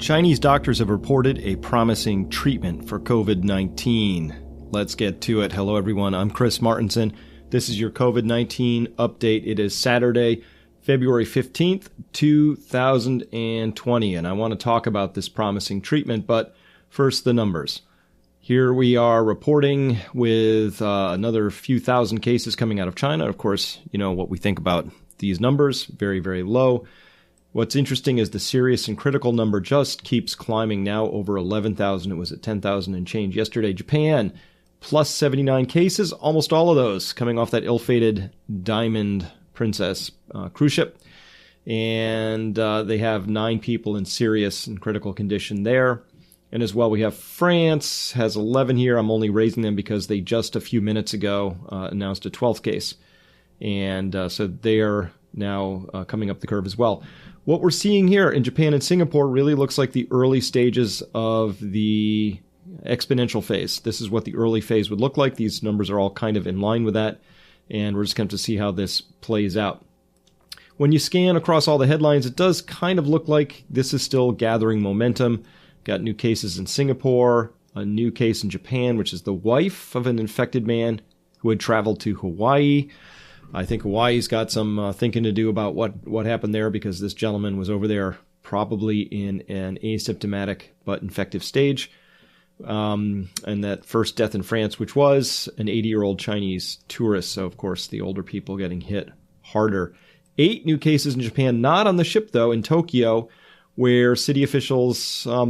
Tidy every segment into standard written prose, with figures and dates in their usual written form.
Chinese doctors have reported a promising treatment for COVID-19. Let's get to it. Hello, everyone. I'm Chris Martinson. This is your COVID-19 update. It is Saturday, February 15th, 2020, and I want to talk about this promising treatment, but first, the numbers. Here we are reporting with another few thousand cases coming out of China. Of course, you know what we think about these numbers, very, very low. What's interesting is the serious and critical number just keeps climbing, now over 11,000. It was at 10,000 and change yesterday. Japan, plus 79 cases, almost all of those coming off that ill-fated Diamond Princess cruise ship. And they have 9 people in serious and critical condition there. And as well, we have France has 11 here. I'm only raising them because they just a few minutes ago announced a 12th case. And so they are now coming up the curve as well. What we're seeing here in Japan and Singapore really looks like the early stages of the exponential phase. This is what the early phase would look like. These numbers are all kind of in line with that. And we're just going to see how this plays out. When you scan across all the headlines, it does kind of look like this is still gathering momentum. Got new cases in Singapore, a new case in Japan, which is the wife of an infected man who had traveled to Hawaii. I think Hawaii's got some thinking to do about what happened there, because this gentleman was over there probably in an asymptomatic but infective stage. And that first death in France, which was an 80-year-old Chinese tourist. So, of course, the older people getting hit harder. 8 new cases in Japan, not on the ship, though, in Tokyo, where city officials are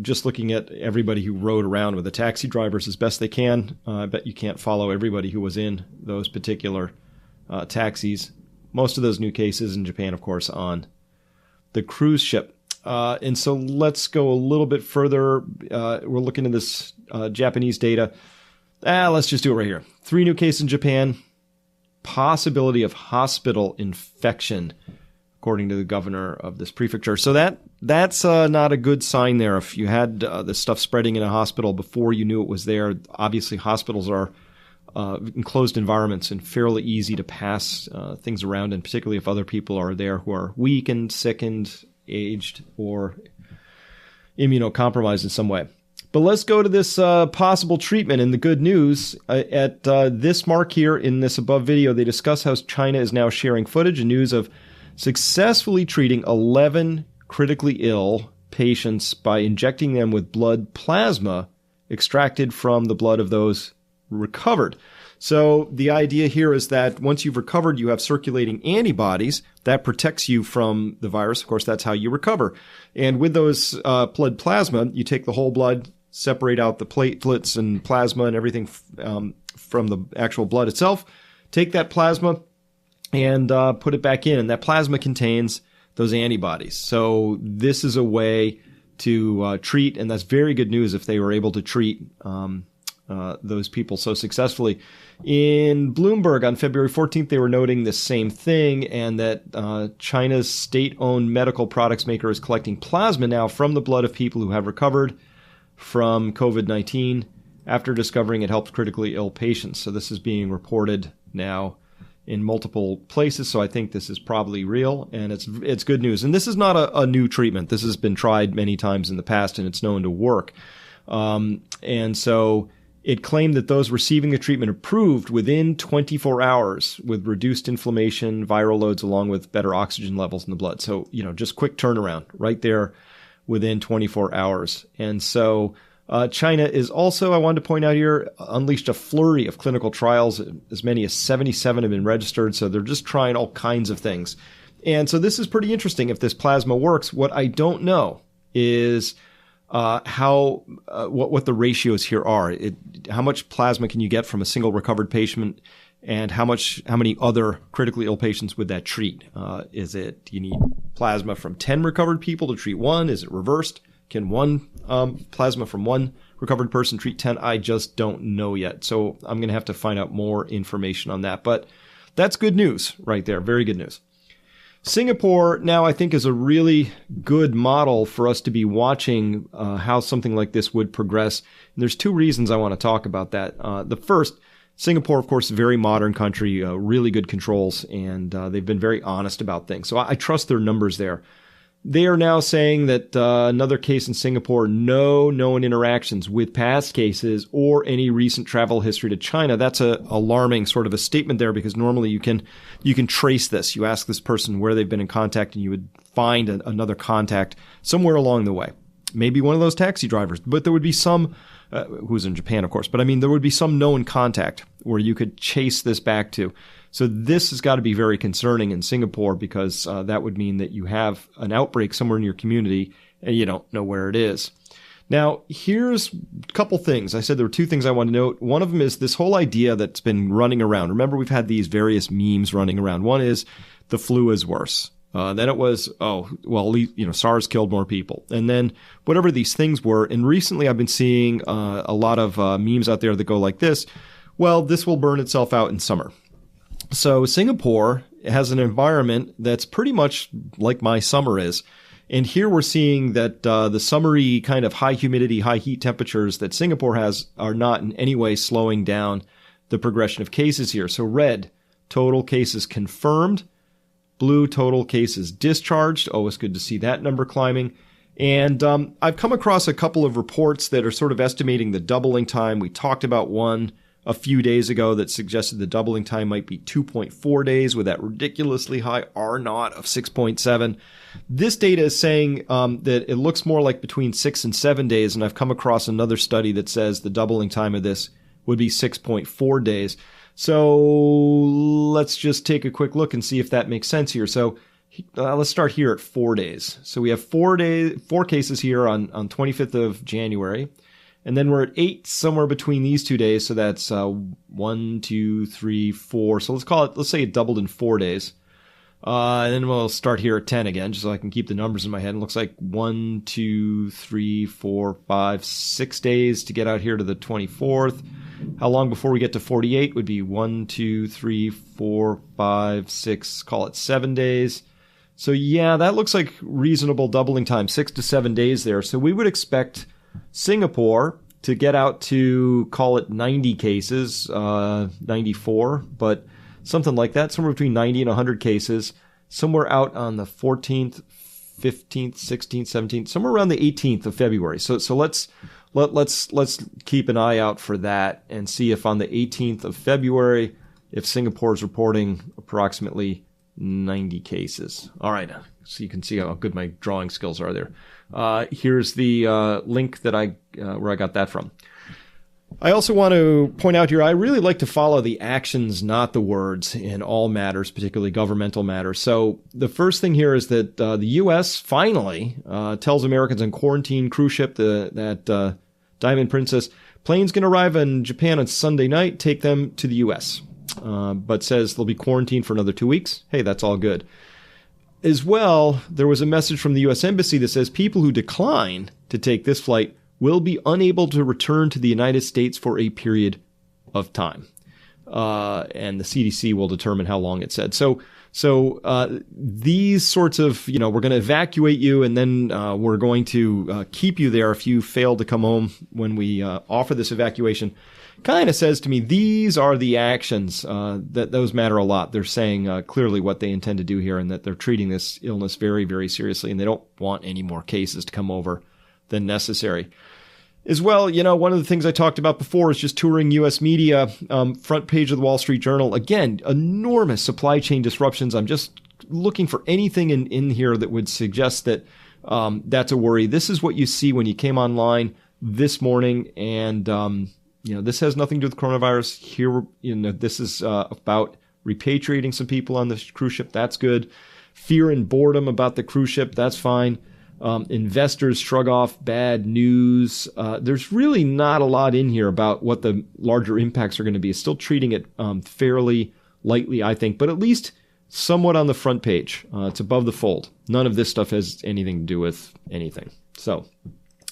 just looking at everybody who rode around with the taxi drivers as best they can. I bet you can't follow everybody who was in those particular taxis. Most of those new cases in Japan, of course, on the cruise ship. And so let's go a little bit further. We're looking at this Japanese data. Let's just do it right here. 3 new cases in Japan. Possibility of hospital infection, according to the governor of this prefecture. So that's not a good sign there. If you had this stuff spreading in a hospital before you knew it was there, obviously hospitals are enclosed environments and fairly easy to pass things around, and particularly if other people are there who are weak and sick and aged or immunocompromised in some way. But let's go to this possible treatment. And the good news, at this mark here in this above video, they discuss how China is now sharing footage and news of successfully treating 11 critically ill patients by injecting them with blood plasma extracted from the blood of those recovered. So the idea here is that once you've recovered, you have circulating antibodies that protects you from the virus. Of course, that's how you recover. And with those blood plasma, you take the whole blood, separate out the platelets and plasma and everything from the actual blood itself, take that plasma and put it back in. And that plasma contains those antibodies. So this is a way to treat, and that's very good news if they were able to treat those people so successfully. In Bloomberg on February 14th, they were noting the same thing, and that China's state-owned medical products maker is collecting plasma now from the blood of people who have recovered from COVID-19 after discovering it helps critically ill patients. So this is being reported now in multiple places, so I think this is probably real, and it's good news. And this is not a new treatment. This has been tried many times in the past, and it's known to work. And so it claimed that those receiving the treatment improved within 24 hours with reduced inflammation, viral loads, along with better oxygen levels in the blood. So, just quick turnaround right there within 24 hours. And so China is also, I wanted to point out here, unleashed a flurry of clinical trials. As many as 77 have been registered. So they're just trying all kinds of things. And so this is pretty interesting if this plasma works. What I don't know is what the ratios here are. How much plasma can you get from a single recovered patient, and how many other critically ill patients would that treat? Do you need plasma from 10 recovered people to treat one? Is it reversed? Can one plasma from one recovered person treat 10? I just don't know yet. So I'm going to have to find out more information on that. But that's good news right there. Very good news. Singapore now, I think, is a really good model for us to be watching how something like this would progress. And there's 2 reasons I want to talk about that. The first, Singapore, of course, a very modern country, really good controls, and they've been very honest about things. So I trust their numbers there. They are now saying that another case in Singapore, no known interactions with past cases or any recent travel history to China. That's a alarming sort of a statement there, because normally you can trace this. You ask this person where they've been in contact, and you would find another contact somewhere along the way. Maybe one of those taxi drivers, but there would be some, who's in Japan, of course, but I mean, there would be some known contact where you could chase this back to. So this has got to be very concerning in Singapore, because that would mean that you have an outbreak somewhere in your community and you don't know where it is. Now, here's a couple things. I said there were two things I want to note. One of them is this whole idea that's been running around. Remember, we've had these various memes running around. One is the flu is worse. Then it was, SARS killed more people. And then whatever these things were. And recently I've been seeing a lot of memes out there that go like this. Well, this will burn itself out in summer. So Singapore has an environment that's pretty much like my summer is. And here we're seeing that the summery kind of high humidity, high heat temperatures that Singapore has are not in any way slowing down the progression of cases here. So red, total cases confirmed. Blue, total cases discharged. Oh, it's good to see that number climbing. And I've come across a couple of reports that are sort of estimating the doubling time. We talked about one a few days ago that suggested the doubling time might be 2.4 days with that ridiculously high R0 of 6.7. This data is saying that it looks more like between 6 and 7 days, and I've come across another study that says the doubling time of this would be 6.4 days. So let's just take a quick look and see if that makes sense here. So let's start here at 4 days. So we have 4 cases here on 25th of January. And then we're at 8 somewhere between these 2 days. So that's 1, 2, 3, 4. So let's say it doubled in 4 days. And then we'll start here at 10 again, just so I can keep the numbers in my head. It looks like 1, 2, 3, 4, 5, 6 days to get out here to the 24th. How long before we get to 48 would be 1, 2, 3, 4, 5, 6, call it 7 days. So yeah, that looks like reasonable doubling time, 6 to 7 days there. So we would expect Singapore to get out to, call it 90 cases, 94, but something like that, somewhere between 90 and 100 cases, somewhere out on the 14th, 15th, 16th, 17th, somewhere around the 18th of February. So let's keep an eye out for that and see if on the 18th of February, if Singapore is reporting approximately 90 cases. All right, so you can see how good my drawing skills are there. Here's the link that where I got that from. I also want to point out here, I really like to follow the actions, not the words, in all matters, particularly governmental matters. So the first thing here is that the U.S. finally tells Americans on quarantine cruise ship, that Diamond Princess, plane's going to arrive in Japan on Sunday night, take them to the U.S., but says they'll be quarantined for another 2 weeks. Hey, that's all good. As well, there was a message from the U.S. Embassy that says people who decline to take this flight will be unable to return to the United States for a period of time. And the CDC will determine how long, it said. So these sorts of, we're going to evacuate you, and then we're going to keep you there if you fail to come home when we offer this evacuation, kind of says to me, these are the actions that those matter a lot. They're saying clearly what they intend to do here, and that they're treating this illness very, very seriously, and they don't want any more cases to come over than necessary. As well, one of the things I talked about before is just touring U.S. media, front page of the Wall Street Journal. Again, enormous supply chain disruptions. I'm just looking for anything in here that would suggest that that's a worry. This is what you see when you came online this morning, and this has nothing to do with coronavirus. Here, this is about repatriating some people on the cruise ship. That's good. Fear and boredom about the cruise ship. That's fine. Investors shrug off bad news. There's really not a lot in here about what the larger impacts are going to be. It's still treating it fairly lightly, I think, but at least somewhat on the front page. It's above the fold. None of this stuff has anything to do with anything. So,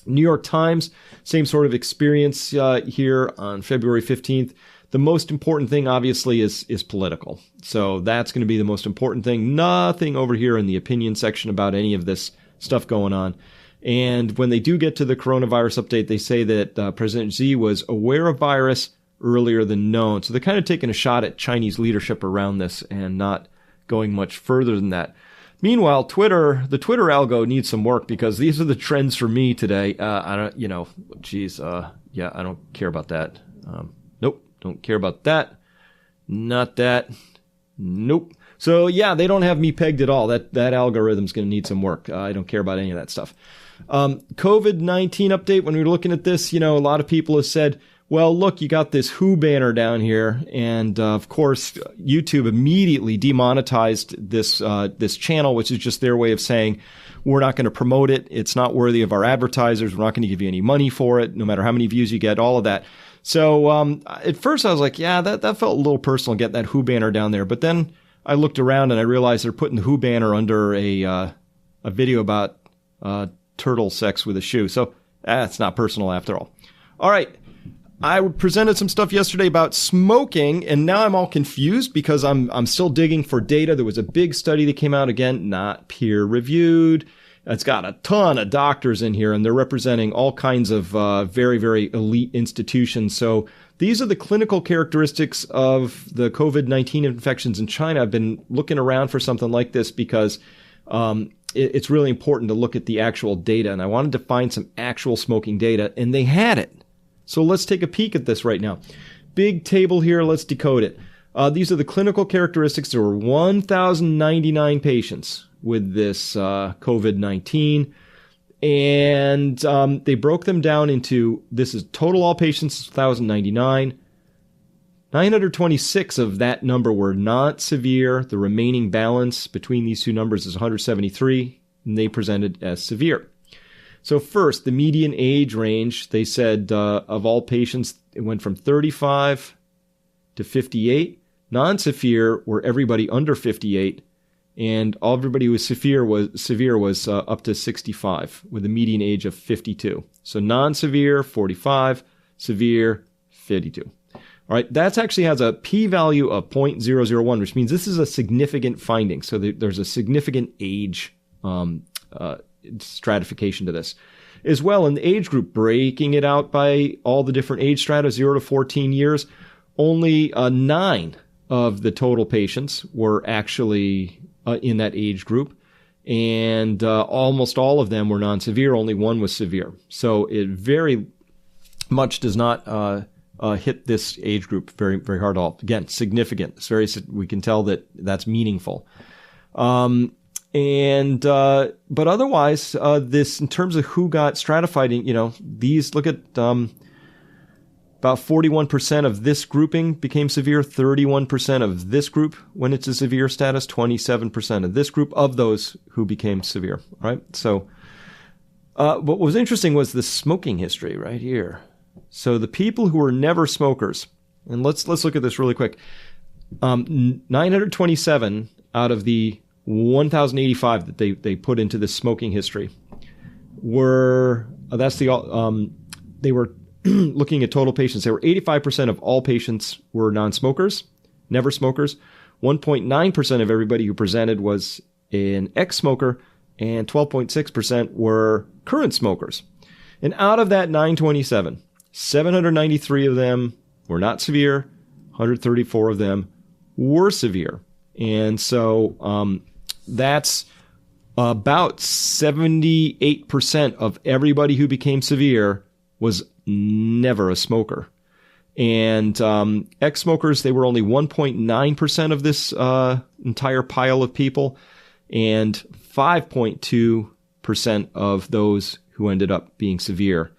New York Times, same sort of experience here on February 15th. The most important thing, obviously, is political. So that's going to be the most important thing. Nothing over here in the opinion section about any of this stuff going on. And when they do get to the coronavirus update, they say that President Xi was aware of virus earlier than known. So they're kind of taking a shot at Chinese leadership around this and not going much further than that. Meanwhile, the Twitter algo needs some work because these are the trends for me today. I don't, yeah, I don't care about that. Nope, don't care about that. Not that. Nope. So yeah, they don't have me pegged at all. That algorithm's going to need some work. I don't care about any of that stuff. COVID-19 update. When we were looking at this, a lot of people have said, well, look, you got this WHO banner down here. And of course, YouTube immediately demonetized this channel, which is just their way of saying, we're not going to promote it. It's not worthy of our advertisers. We're not going to give you any money for it, no matter how many views you get, all of that. So at first I was like, yeah, that felt a little personal, get that WHO banner down there. But then I looked around and I realized they're putting the WHO banner under a video about turtle sex with a shoe. So it's not personal after all. All right. I presented some stuff yesterday about smoking, and now I'm all confused because I'm still digging for data. There was a big study that came out, again, not peer-reviewed. It's got a ton of doctors in here, and they're representing all kinds of very, very elite institutions. So these are the clinical characteristics of the COVID-19 infections in China. I've been looking around for something like this because it's really important to look at the actual data, and I wanted to find some actual smoking data, and they had it. So let's take a peek at this right now. Big table here. Let's decode it. These are the clinical characteristics. There were 1,099 patients with this COVID-19. And they broke them down into, this is total all patients, 1,099. 926 of that number were not severe. The remaining balance between these two numbers is 173, and they presented as severe. So first, the median age range, they said of all patients, it went from 35 to 58. Non-severe were everybody under 58, and everybody who was severe was up to 65, with a median age of 52. So non-severe, 45, severe, 52. All right, that actually has a p-value of 0.001, which means this is a significant finding. So there's a significant age stratification to this. As well, in the age group, breaking it out by all the different age strata, 0 to 14 years, only 9 of the total patients were actually in that age group. And almost all of them were non-severe. Only one was severe. So it very much does not hit this age group very, very hard at all. Again, significant. It's we can tell that that's meaningful. But otherwise, this, in terms of who got stratified, these, look at, about 41% of this grouping became severe, 31% of this group went into severe status, 27% of this group of those who became severe, right? So, what was interesting was the smoking history right here. So the people who were never smokers, and let's look at this really quick. 927 out of the 1,085 that they put into this smoking history were, they were looking at total patients. They were 85% of all patients were non-smokers, never smokers. 1.9% of everybody who presented was an ex-smoker, and 12.6% were current smokers. And out of that 927, 793 of them were not severe, 134 of them were severe. And so that's about 78% of everybody who became severe was never a smoker. And ex-smokers, they were only 1.9% of this entire pile of people, and 5.2% of those who ended up being severe.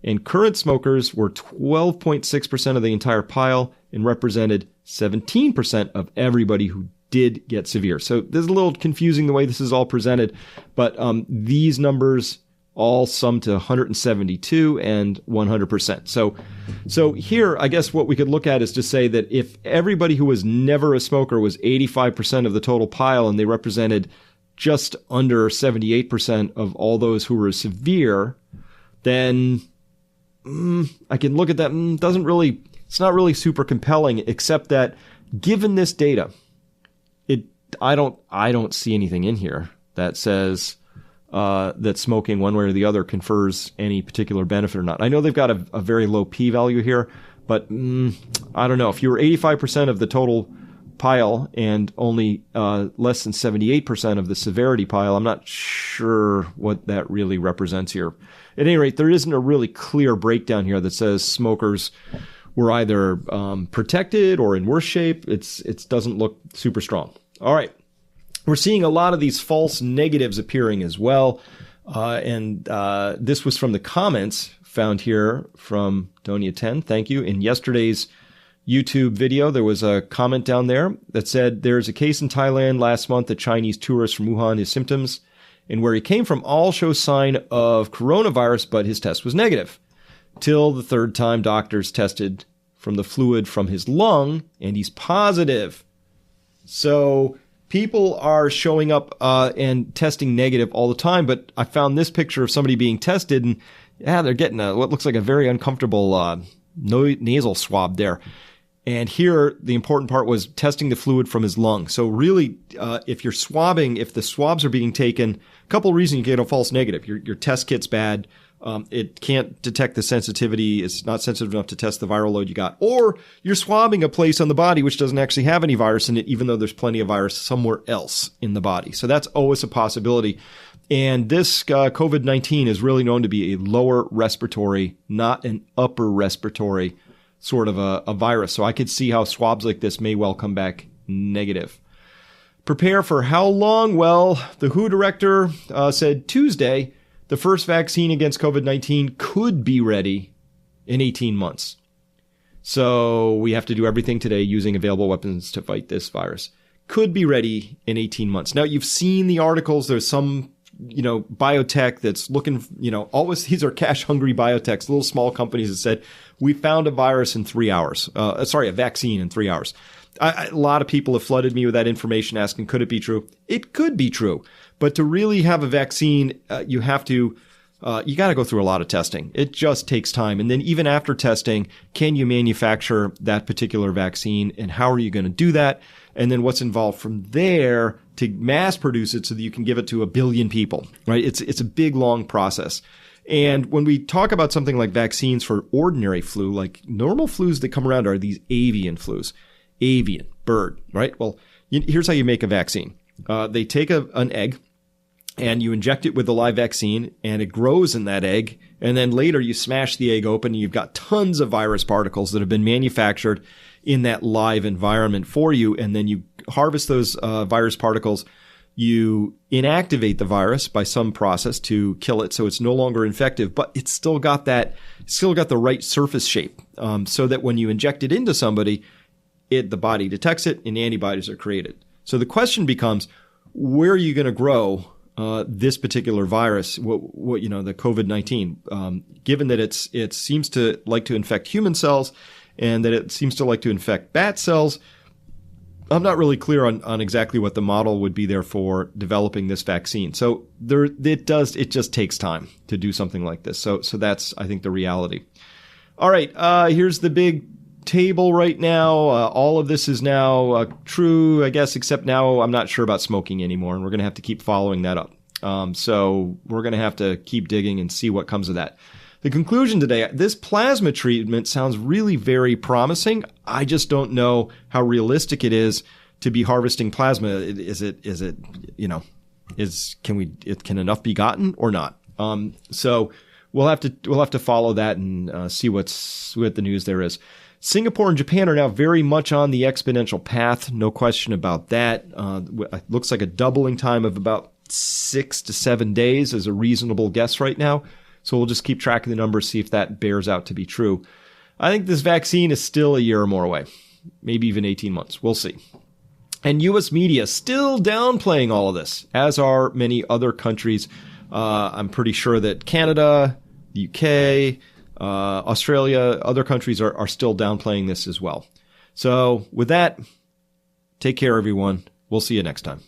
And current smokers were 12.6% of the entire pile and represented 17% of everybody who did get severe. So this is a little confusing the way this is all presented, but these numbers all sum to 172 and 100%. So here, I guess what we could look at is to say that if everybody who was never a smoker was 85% of the total pile and they represented just under 78% of all those who were severe, then I can look at that. It's not really super compelling, except that given this data, I don't see anything in here that says that smoking one way or the other confers any particular benefit or not. I know they've got a very low p-value here, but I don't know. If you were 85% of the total pile and only less than 78% of the severity pile. I'm not sure what that really represents here. At any rate, there isn't a really clear breakdown here that says smokers were either protected or in worse shape. It doesn't look super strong. All right. We're seeing a lot of these false negatives appearing as well. And this was from the comments found here from Donia10. Thank you. In yesterday's YouTube video, there was a comment down there that said there's a case in Thailand last month, a Chinese tourist from Wuhan. His symptoms and where he came from all show sign of coronavirus, but his test was negative. Till the third time doctors tested from the fluid from his lung, and he's positive. So people are showing up and testing negative all the time, but I found this picture of somebody being tested, and they're getting what looks like a very uncomfortable nasal swab there. And here, the important part was testing the fluid from his lung. So really, if the swabs are being taken, a couple reasons you get a false negative. Your test kit's bad. It can't detect the sensitivity. It's not sensitive enough to test the viral load you got. Or you're swabbing a place on the body which doesn't actually have any virus in it, even though there's plenty of virus somewhere else in the body. So that's always a possibility. And this COVID-19 is really known to be a lower respiratory, not an upper respiratory sort of a virus. So I could see how swabs like this may well come back negative. Prepare for how long? Well, the WHO director said Tuesday, the first vaccine against COVID-19 could be ready in 18 months. So we have to do everything today using available weapons to fight this virus. Could be ready in 18 months. Now, you've seen the articles. There's some, biotech that's looking, always these are cash-hungry biotechs, little small companies that said, we found a virus in 3 hours. A vaccine in 3 hours. A lot of people have flooded me with that information asking, could it be true? It could be true. But to really have a vaccine, you got to go through a lot of testing. It just takes time. And then even after testing, can you manufacture that particular vaccine? And how are you going to do that? And then what's involved from there to mass produce it so that you can give it to 1 billion people, right? It's a big, long process. And when we talk about something like vaccines for ordinary flu, like normal flus that come around are these avian flus. Avian, bird, right? Well, here's how you make a vaccine. They take an egg and you inject it with the live vaccine and it grows in that egg. And then later you smash the egg open and you've got tons of virus particles that have been manufactured in that live environment for you. And then you harvest those virus particles. You inactivate the virus by some process to kill it so it's no longer infective, but it's still got the right surface shape so that when you inject it into somebody, the body detects it and antibodies are created. So the question becomes, where are you going to grow this particular virus, the COVID-19, given that it seems to like to infect human cells and that it seems to like to infect bat cells? I'm not really clear on exactly what the model would be there for developing this vaccine. So it just takes time to do something like this. So that's, I think, the reality. All right. Here's the big table right now. All of this is now true, I guess, except now I'm not sure about smoking anymore, and we're going to have to keep following that up. So we're going to have to keep digging and see what comes of that. The conclusion today, this plasma treatment sounds really very promising. I just don't know how realistic it is to be harvesting plasma. Can enough be gotten or not? So we'll have to follow that and see what the news there is. Singapore and Japan are now very much on the exponential path. No question about that. It looks like a doubling time of about 6 to 7 days is a reasonable guess right now. So we'll just keep tracking the numbers, see if that bears out to be true. I think this vaccine is still a year or more away, maybe even 18 months. We'll see. And U.S. media still downplaying all of this, as are many other countries. I'm pretty sure that Canada, the U.K., Australia, other countries are still downplaying this as well. So with that, take care, everyone. We'll see you next time.